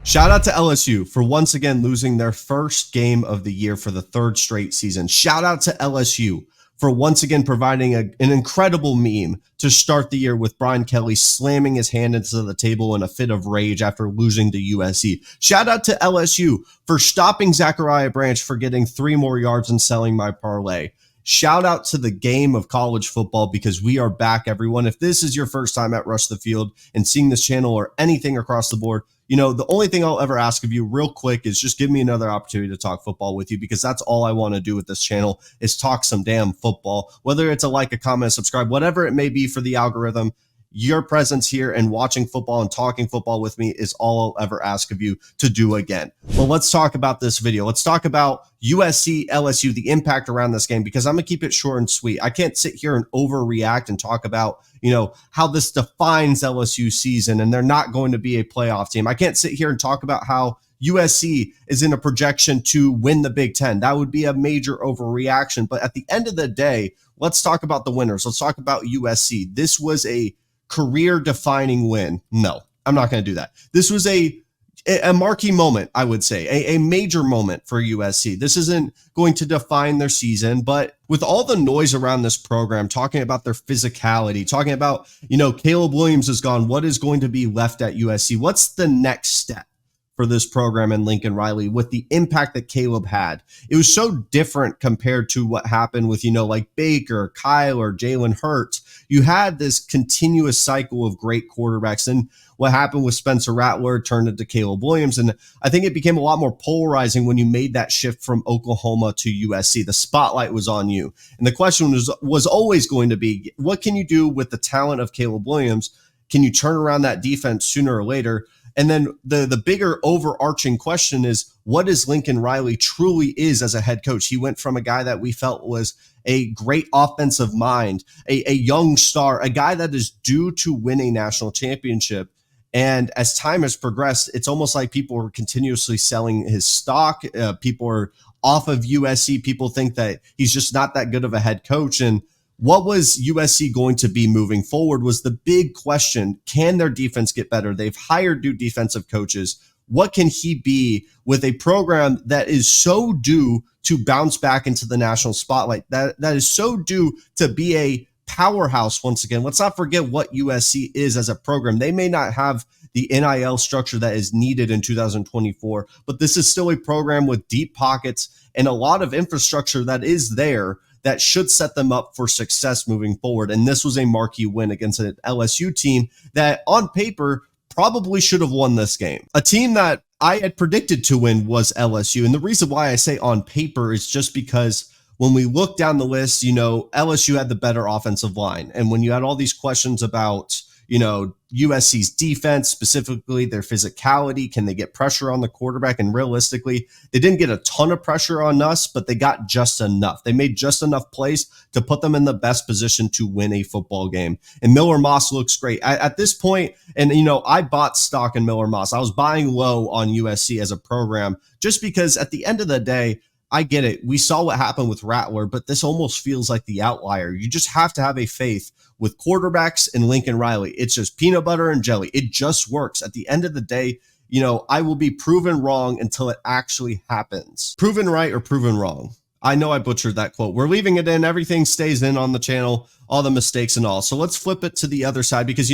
Shout out to LSU for once again losing their first game of the year for the third straight season. Shout out to LSU for once again providing an incredible meme to start the year with Brian Kelly slamming his hand into the table in a fit of rage after losing to USC. Shout out to LSU for stopping Zachariah Branch for getting 3 more yards and selling my parlay. Shout out to the game of college football because we are back, everyone. If this is your first time at Rush the Field and seeing this channel or anything across the board, the only thing I'll ever ask of you real quick is just give me another opportunity to talk football with you, because that's all I want to do with this channel is talk some damn football. Whether it's a like, a comment, subscribe, whatever it may be for the algorithm, your presence here and watching football and talking football with me is all I'll ever ask of you to do again. Well, let's talk about this video. Let's talk about USC, LSU, the impact around this game, because I'm going to keep it short and sweet. I can't sit here and overreact and talk about, how this defines LSU season and they're not going to be a playoff team. I can't sit here and talk about how USC is in a projection to win the Big Ten. That would be a major overreaction. But at the end of the day, let's talk about the winners. Let's talk about USC. This was a career-defining win. No, I'm not going to do that. This was a marquee moment, I would say, a major moment for USC. This isn't going to define their season, but with all the noise around this program, talking about their physicality, talking about, Caleb Williams is gone, what is going to be left at USC? What's the next step for this program and Lincoln Riley with the impact that Caleb had? It was so different compared to what happened with, like Baker, Kyler, Jalen Hurts. You had this continuous cycle of great quarterbacks, and what happened with Spencer Rattler turned into Caleb Williams. And I think it became a lot more polarizing when you made that shift from Oklahoma to USC. The spotlight was on you. And the question was always going to be, what can you do with the talent of Caleb Williams? Can you turn around that defense sooner or later? And then the bigger overarching question is, what is Lincoln Riley truly is as a head coach? He went from a guy that we felt was a great offensive mind, a young star, a guy that is due to win a national championship. And as time has progressed, it's almost like people are continuously selling his stock. People are off of USC. People think that he's just not that good of a head coach. And what was USC going to be moving forward was the big question. Can their defense get better? They've hired new defensive coaches. What can he be with a program that is so due to bounce back into the national spotlight, that is so due to be a powerhouse once again? Let's not forget what USC is as a program. They may not have the NIL structure that is needed in 2024, but this is still a program with deep pockets and a lot of infrastructure that is there that should set them up for success moving forward. And this was a marquee win against an LSU team that on paper probably should have won this game. A team that I had predicted to win was LSU. And the reason why I say on paper is just because when we look down the list, LSU had the better offensive line. And when you had all these questions about, USC's defense, specifically their physicality, can they get pressure on the quarterback? And realistically, they didn't get a ton of pressure on us, but they got just enough. They made just enough plays to put them in the best position to win a football game. And Miller Moss looks great. At this point, and I bought stock in Miller Moss. I was buying low on USC as a program just because at the end of the day, I get it. We saw what happened with Rattler, but this almost feels like the outlier. You just have to have a faith with quarterbacks and Lincoln Riley. It's just peanut butter and jelly. It just works. At the end of the day, I will be proven wrong until it actually happens. Proven right or proven wrong. I know I butchered that quote. We're leaving it in. Everything stays in on the channel, all the mistakes and all. So let's flip it to the other side because,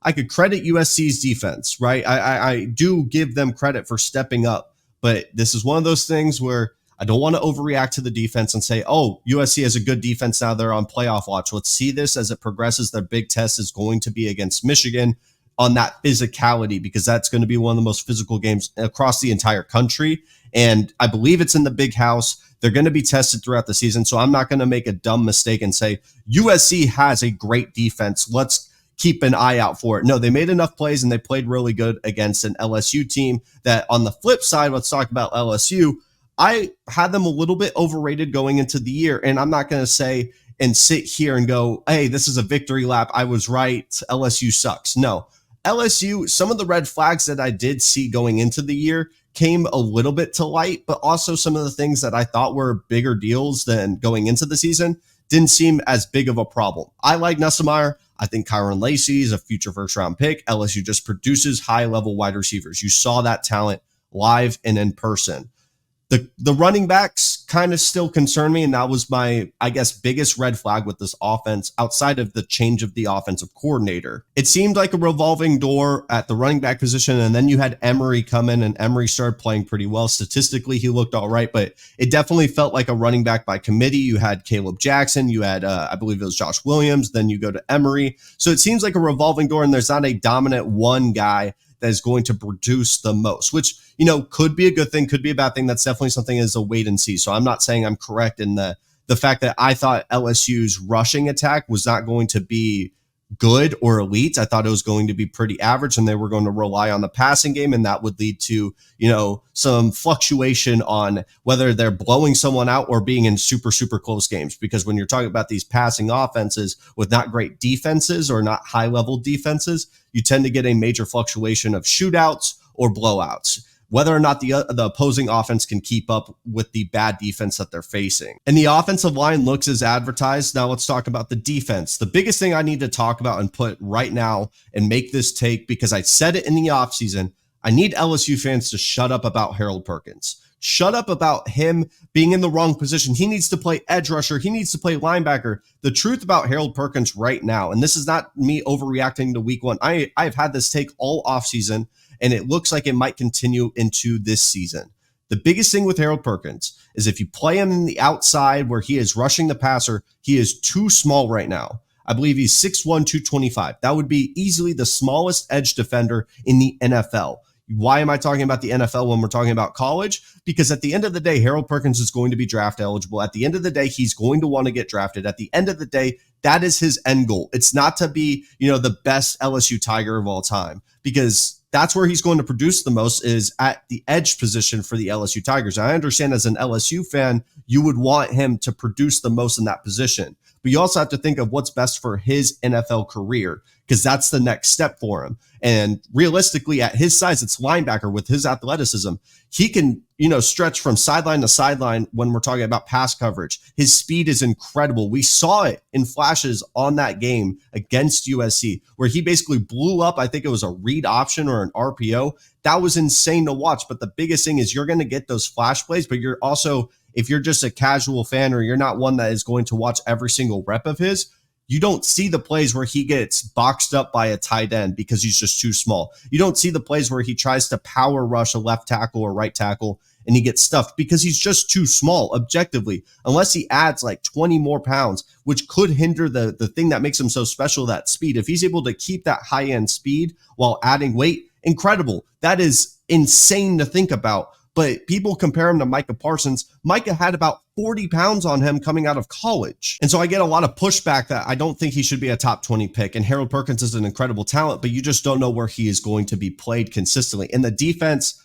I could credit USC's defense, right? I do give them credit for stepping up, but this is one of those things where I don't want to overreact to the defense and say, oh, USC has a good defense now. They're on playoff watch. Let's see this as it progresses. Their big test is going to be against Michigan on that physicality, because that's going to be one of the most physical games across the entire country. And I believe it's in the big house. They're going to be tested throughout the season. So I'm not going to make a dumb mistake and say USC has a great defense. Let's keep an eye out for it. No, they made enough plays and they played really good against an LSU team that, on the flip side, let's talk about LSU. I had them a little bit overrated going into the year, and I'm not going to say and sit here and go, hey, this is a victory lap. I was right. LSU sucks. No, LSU, some of the red flags that I did see going into the year came a little bit to light, but also some of the things that I thought were bigger deals than going into the season didn't seem as big of a problem. I like Nussmeier. I think Kyron Lacey is a future first-round pick. LSU just produces high-level wide receivers. You saw that talent live and in person. The running backs kind of still concern me, and that was my, I guess, biggest red flag with this offense outside of the change of the offensive coordinator. It seemed like a revolving door at the running back position, and then you had Emory come in, and Emory started playing pretty well. Statistically, he looked all right, but it definitely felt like a running back by committee. You had Caleb Jackson, you had, I believe it was Josh Williams, then you go to Emory. So it seems like a revolving door, and there's not a dominant one guy that is going to produce the most, which, could be a good thing, could be a bad thing. That's definitely something as a wait and see. So I'm not saying I'm correct in the fact that I thought LSU's rushing attack was not going to be good or elite. I thought it was going to be pretty average, and they were going to rely on the passing game, and that would lead to, some fluctuation on whether they're blowing someone out or being in super, super close games. Because when you're talking about these passing offenses with not great defenses or not high level defenses, you tend to get a major fluctuation of shootouts or blowouts, whether or not the opposing offense can keep up with the bad defense that they're facing. And the offensive line looks as advertised. Now let's talk about the defense. The biggest thing I need to talk about and put right now and make this take, because I said it in the offseason, I need LSU fans to shut up about Harold Perkins. Shut up about him being in the wrong position. He needs to play edge rusher. He needs to play linebacker. The truth about Harold Perkins right now, and this is not me overreacting to week one. I've had this take all offseason, and it looks like it might continue into this season. The biggest thing with Harold Perkins is if you play him in the outside where he is rushing the passer, he is too small right now. I believe he's 6'1", 225. That would be easily the smallest edge defender in the NFL. Why am I talking about the NFL when we're talking about college? Because at the end of the day, Harold Perkins is going to be draft eligible. At the end of the day, he's going to want to get drafted. At the end of the day, that is his end goal. It's not to be, the best LSU Tiger of all time, because that's where he's going to produce the most, is at the edge position for the LSU Tigers. I understand as an LSU fan, you would want him to produce the most in that position. But you also have to think of what's best for his NFL career, because that's the next step for him. And realistically, at his size, it's linebacker. With his athleticism, he can, stretch from sideline to sideline when we're talking about pass coverage. His speed is incredible. We saw it in flashes on that game against USC, where he basically blew up. I think it was a read option or an RPO. That was insane to watch. But the biggest thing is you're going to get those flash plays, but you're also, if you're just a casual fan or you're not one that is going to watch every single rep of his, you don't see the plays where he gets boxed up by a tight end because he's just too small. You don't see the plays where he tries to power rush a left tackle or right tackle and he gets stuffed because he's just too small, objectively, unless he adds like 20 more pounds, which could hinder the thing that makes him so special, that speed. If he's able to keep that high-end speed while adding weight, incredible. That is insane to think about. But people compare him to Micah Parsons. Micah had about 40 pounds on him coming out of college. And so I get a lot of pushback that I don't think he should be a top 20 pick. And Harold Perkins is an incredible talent, but you just don't know where he is going to be played consistently. And the defense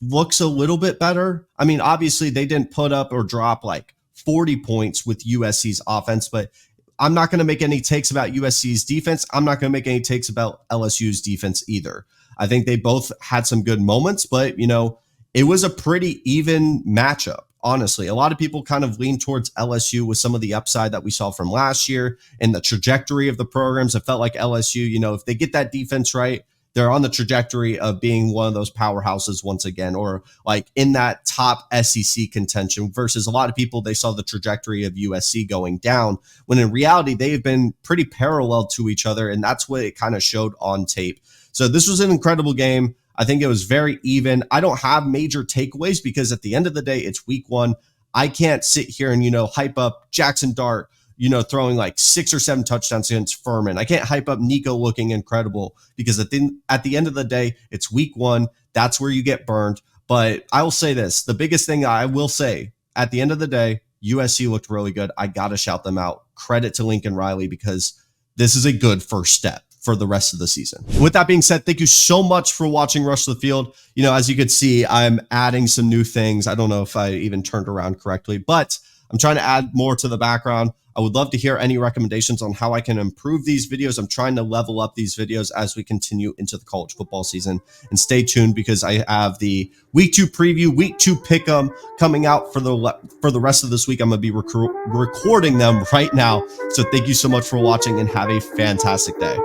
looks a little bit better. I mean, obviously they didn't put up or drop like 40 points with USC's offense, but I'm not going to make any takes about USC's defense. I'm not going to make any takes about LSU's defense either. I think they both had some good moments, but it was a pretty even matchup, honestly. A lot of people kind of lean towards LSU with some of the upside that we saw from last year and the trajectory of the programs. It felt like LSU, if they get that defense right, they're on the trajectory of being one of those powerhouses once again, or like in that top SEC contention, versus a lot of people, they saw the trajectory of USC going down, when in reality, they've been pretty parallel to each other. And that's what it kind of showed on tape. So this was an incredible game. I think it was very even. I don't have major takeaways because at the end of the day, it's week one. I can't sit here and, hype up Jackson Dart, throwing like 6 or 7 touchdowns against Furman. I can't hype up Nico looking incredible because at the end of the day, it's week one. That's where you get burned. But I will say this, the biggest thing I will say at the end of the day, USC looked really good. I got to shout them out. Credit to Lincoln Riley, because this is a good first step for the rest of the season. With that being said, thank you so much for watching Rush the Field. As you could see, I'm adding some new things. I don't know if I even turned around correctly, but I'm trying to add more to the background. I would love to hear any recommendations on how I can improve these videos. I'm trying to level up these videos as we continue into the college football season. And stay tuned because I have the week 2 preview, week 2 pick'em coming out for the rest of this week. I'm going to be recording them right now. So thank you so much for watching and have a fantastic day.